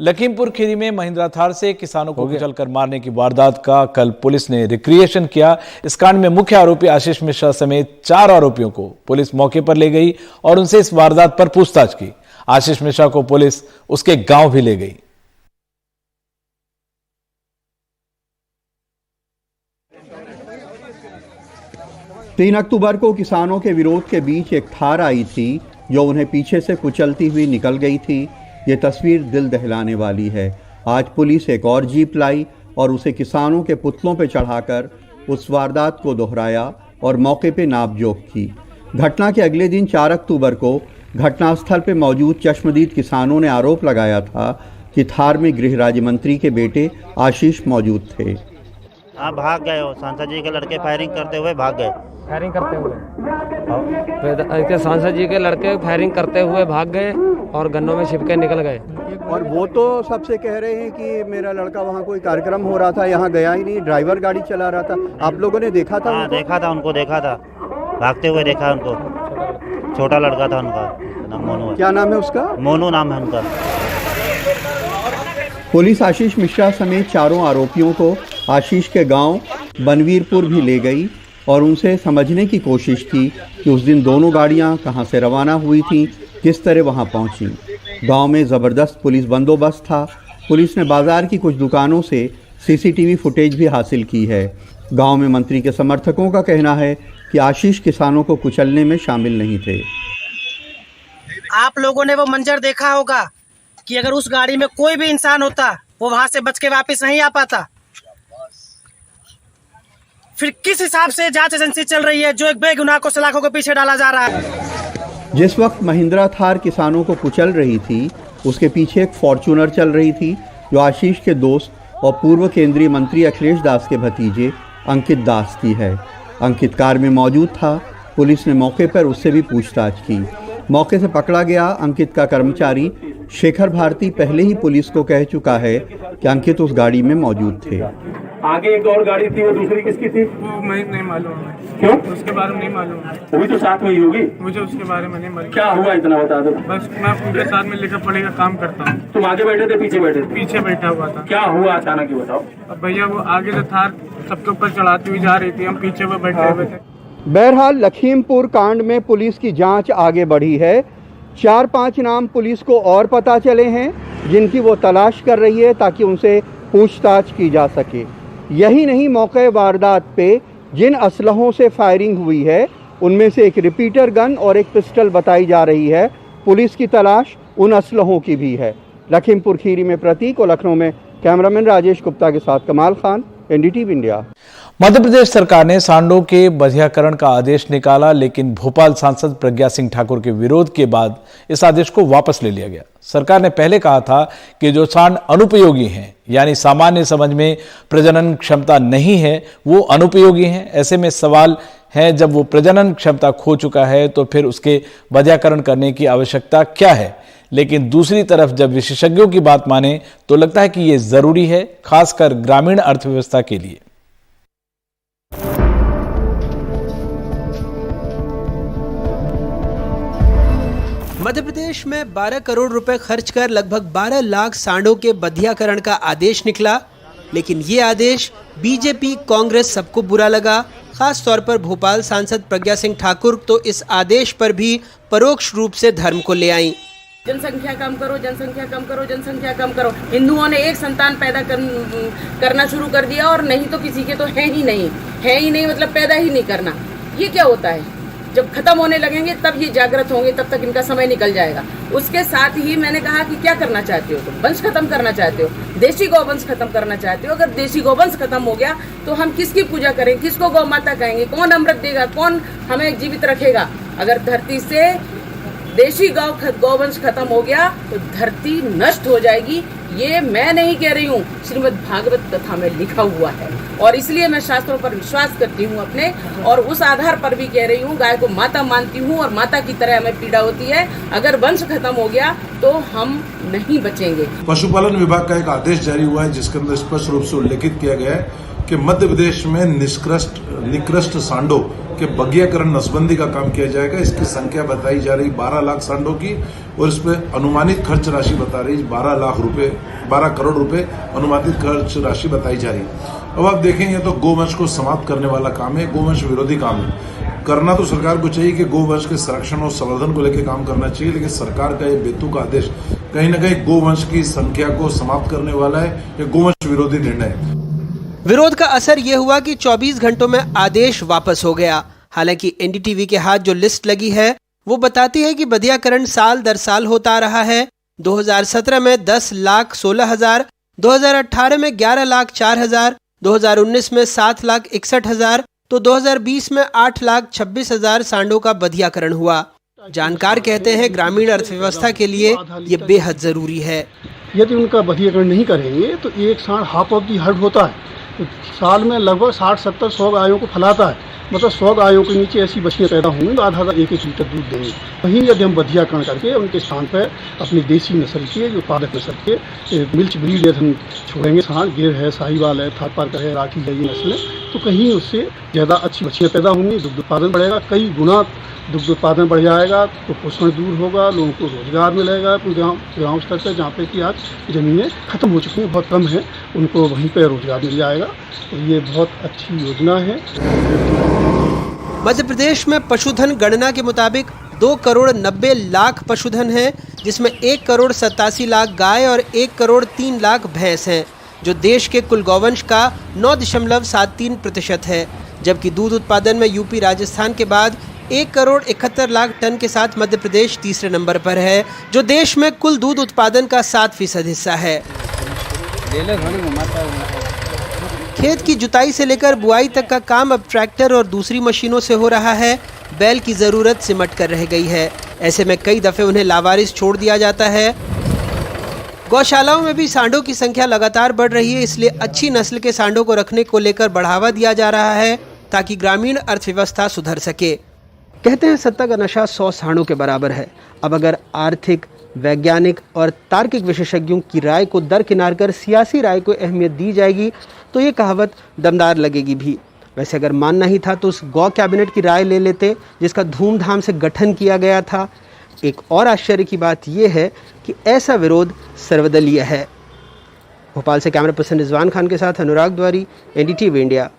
लखीमपुर खीरी में महिंद्रा थार से किसानों को कुचलकर मारने की वारदात का कल पुलिस ने रिक्रिएशन किया। इस कांड में मुख्य आरोपी आशीष मिश्रा समेत 4 आरोपियों को पुलिस मौके पर ले गई और उनसे इस वारदात पर पूछताछ की। आशीष मिश्रा को पुलिस उसके गांव भी ले गई। तीन अक्टूबर को किसानों के विरोध के बीच एक थार आई थी जो उन्हें पीछे से कुचलती हुई निकल गई थी। ये तस्वीर दिल दहलाने वाली है। आज पुलिस एक और जीप लाई और उसे किसानों के पुतलों पर चढ़ाकर उस वारदात को दोहराया और मौके पे नापजोख की। घटना के अगले दिन 4 अक्टूबर को घटनास्थल पर मौजूद चश्मदीद किसानों ने आरोप लगाया था कि थार में गृह राज्य मंत्री के बेटे आशीष मौजूद थे। हाँ, भाग गए। हो सांसद जी के लड़के फायरिंग करते हुए भाग गए। फायरिंग करते हुए सांसद जी के लड़के फायरिंग करते हुए भाग गए और गन्नों में छिप के निकल गए। और वो तो सबसे कह रहे हैं कि मेरा लड़का वहाँ कोई कार्यक्रम हो रहा था, यहाँ गया ही नहीं, ड्राइवर गाड़ी चला रहा था। आप लोगों ने देखा था? हाँ, देखा था, उनको देखा था, भागते हुए देखा उनको। छोटा लड़का था उनका, नाम मोनू है। क्या नाम है उसका? मोनू नाम है उनका। पुलिस आशीष मिश्रा समेत 4 आरोपियों को आशीष के गांव बनवीरपुर भी ले गई और उनसे समझने की कोशिश की कि उस दिन दोनों गाड़ियां कहां से रवाना हुई थीं, किस तरह वहां पहुंची। गांव में ज़बरदस्त पुलिस बंदोबस्त था। पुलिस ने बाजार की कुछ दुकानों से सीसीटीवी फुटेज भी हासिल की है। गांव में मंत्री के समर्थकों का कहना है कि आशीष किसानों को कुचलने में शामिल नहीं थे। आप लोगों ने वो मंजर देखा होगा कि अगर उस गाड़ी में कोई भी इंसान होता वो वहां से बच के वापस नहीं आ पाता। फिर किस हिसाब से जांच एजेंसी चल रही है जो एक बेगुनाह को सलाखों के पीछे डाला जा रहा है। जिस वक्त महिंद्रा थार किसानों को कुचल रही थी उसके पीछे एक फॉर्च्यूनर चल रही थी जो आशीष के दोस्त और पूर्व केंद्रीय मंत्री अखिलेश दास के भतीजे अंकित दास की है। अंकित कार में मौजूद था। पुलिस ने मौके पर उससे भी पूछताछ की। मौके से पकड़ा गया अंकित का कर्मचारी शेखर भारती पहले ही पुलिस को कह चुका है कि अंकित उस गाड़ी में मौजूद थे। आगे एक और गाड़ी थी, वो दूसरी किसकी थी? वो मुझे नहीं मालूम है। क्यों? उसके बारे में नहीं मालूम है। वो भी तो साथ में ही होगी। मुझे उसके बारे में नहीं मालूम। क्या हुआ इतना बता दो। बस मैं उनके साथ में लिखा पढ़े का काम करता हूँ। तुम आगे बैठे थे पीछे बैठे थे? पीछे बैठा हुआ था। क्या हुआ अचानक ये बताओ। अब भैया वो आगे से थार सबके ऊपर चढ़ाती हुई जा रही थी, हम पीछे वो बैठे हुए थे। बहरहाल लखीमपुर कांड में पुलिस की जांच आगे बढ़ी है। 4-5 नाम पुलिस को और पता चले हैं जिनकी वो तलाश कर रही है ताकि उनसे पूछताछ की जा सके। यही नहीं, मौके वारदात पे जिन असलहों से फायरिंग हुई है उनमें से एक रिपीटर गन और एक पिस्टल बताई जा रही है। पुलिस की तलाश उन असलहों की भी है। लखीमपुर खीरी में प्रतीक और लखनऊ में कैमरामैन राजेश गुप्ता के साथ कमाल खान, एनडीटीवी इंडिया। मध्य प्रदेश सरकार ने सांडों के बधियाकरण का आदेश निकाला, लेकिन भोपाल सांसद प्रज्ञा सिंह ठाकुर के विरोध के बाद इस आदेश को वापस ले लिया गया। सरकार ने पहले कहा था कि जो सांड अनुपयोगी हैं, यानी सामान्य समझ में प्रजनन क्षमता नहीं है, वो अनुपयोगी हैं। ऐसे में सवाल है, जब वो प्रजनन क्षमता खो चुका है तो फिर उसके बधियाकरण करने की आवश्यकता क्या है। लेकिन दूसरी तरफ जब विशेषज्ञों की बात माने तो लगता है कि ये जरूरी है, खासकर ग्रामीण अर्थव्यवस्था के लिए। मध्य प्रदेश में 12 करोड़ रुपए खर्च कर लगभग 12 लाख सांडों के बधियाकरण का आदेश निकला, लेकिन ये आदेश बीजेपी कांग्रेस सबको बुरा लगा। खास तौर पर भोपाल सांसद प्रज्ञा सिंह ठाकुर तो इस आदेश पर भी परोक्ष रूप से धर्म को ले आईं। जनसंख्या कम करो, जनसंख्या कम करो, जनसंख्या कम करो। हिंदुओं ने एक संतान पैदा करना शुरू कर दिया और नहीं तो किसी के तो है ही नहीं मतलब पैदा ही नहीं करना। ये क्या होता है? जब खत्म होने लगेंगे तब ये जागृत होंगे, तब तक इनका समय निकल जाएगा। उसके साथ ही मैंने कहा कि क्या करना चाहते हो तुम? वंश खत्म करना चाहते हो, देशी गौवंश खत्म करना चाहते हो। अगर देशी गौवंश खत्म हो गया तो हम किसकी पूजा करें? किसको गौ माता कहेंगे? कौन अमृत देगा? कौन हमें जीवित रखेगा? अगर धरती से देशी गौवंश खत्म हो गया तो धरती नष्ट हो जाएगी। ये मैं नहीं कह रही हूँ, श्रीमद् भागवत कथा में लिखा हुआ है और इसलिए मैं शास्त्रों पर विश्वास करती हूँ अपने, और उस आधार पर भी कह रही हूँ। गाय को माता मानती हूँ और माता की तरह हमें पीड़ा होती है। अगर वंश खत्म हो गया तो हम नहीं बचेंगे। पशुपालन विभाग का एक आदेश जारी हुआ है जिसके अंदर स्पष्ट रूप से उल्लेखित किया गया है कि मध्य प्रदेश में निकृष्ट सांडों कि बगियाकरण नसबंदी का काम किया जाएगा। इसकी संख्या बताई जा रही 12 लाख सांडों की और इसमें अनुमानित खर्च राशि बता रही 12 करोड़ रुपए अनुमानित खर्च राशि बताई जा रही। अब आप देखेंगे तो गोवंश को समाप्त करने वाला काम है, गोवंश विरोधी काम है। करना तो सरकार को चाहिए कि गोवंश के संरक्षण और संवर्धन को लेकर काम करना चाहिए, लेकिन सरकार का ये बेतुका आदेश कहीं न कहीं गोवंश की संख्या को समाप्त करने वाला है। ये गोवंश विरोधी निर्णय है। विरोध का असर ये हुआ कि 24 घंटों में आदेश वापस हो गया। हालांकि एनडीटीवी के हाथ जो लिस्ट लगी है वो बताती है कि बधियाकरण साल दर साल होता आ रहा है। 2017 में 10,16,000, 2018 में 11,04,000, 2019 में 7,61,000, तो 2020 में 8,26,000 सांडों का बधियाकरण हुआ। जानकार कहते हैं ग्रामीण अर्थव्यवस्था के लिए ये बेहद जरूरी है। यदि उनका बधियाकरण नहीं करेंगे तो एक सांड हाफ ऑफ दी हर्ड होता है, तो साल में लगभग 60-70-100 गायों को फैलाता है। मतलब 100 गायों के नीचे ऐसी बछियाँ पैदा होंगी तो आधा 1-1 लीटर दूध देंगे। वहीं यदि हम बधियाकरण करके उनके स्थान पर अपनी देसी नस्ल के जो उत्पादक नस्ल के मिल्च ब्रीड यदि हम छोड़ेंगे, सांड गिर है, साहिवाल है, थारपारकर है, राठी है, ये नस्लें, तो कहीं उससे ज़्यादा अच्छी बछियाँ पैदा होंगी, दुग्ध उत्पादन बढ़ेगा, कई गुना दुग्ध उत्पादन बढ़ जाएगा, तो पोषण दूर होगा, लोगों को रोजगार मिलेगा। गाँव स्तर पर जहाँ पे कि आज ज़मीनें खत्म हो चुकी हैं, बहुत कम है, उनको वहीं पर रोजगार मिल जाएगा। तो ये बहुत अच्छी योजना है। मध्य प्रदेश में पशुधन गणना के मुताबिक 2,90,00,000 पशुधन हैं, जिसमें 1,87,00,000 गाय और 1,03,00,000 भैंस हैं, जो देश के कुल गौवंश का 9.73% है। जबकि दूध उत्पादन में यूपी राजस्थान के बाद 1,71,00,000 टन के साथ मध्य प्रदेश तीसरे नंबर पर है, जो देश में कुल दूध उत्पादन का 7% हिस्सा है। खेत की जुताई से लेकर बुआई तक का काम अब ट्रैक्टर और दूसरी मशीनों से हो रहा है। बैल की जरूरत सिमट कर रह गई है। ऐसे में कई दफे उन्हें लावारिस छोड़ दिया जाता है। गौशालाओं में भी सांडों की संख्या लगातार बढ़ रही है, इसलिए अच्छी नस्ल के सांडों को रखने को लेकर बढ़ावा दिया जा रहा है ताकि ग्रामीण अर्थव्यवस्था सुधर सके। कहते हैं सत्ता का नशा 100 सांडों के बराबर है। अब अगर आर्थिक, वैज्ञानिक और तार्किक विशेषज्ञों की राय को दरकिनार कर सियासी राय को अहमियत दी जाएगी तो ये कहावत दमदार लगेगी भी। वैसे अगर मानना ही था तो उस गौ कैबिनेट की राय ले लेते जिसका धूमधाम से गठन किया गया था। एक और आश्चर्य की बात यह है कि ऐसा विरोध सर्वदलीय है। भोपाल से कैमरा पर्सन रिजवान खान के साथ अनुराग द्वारी, एनडीटीवी इंडिया।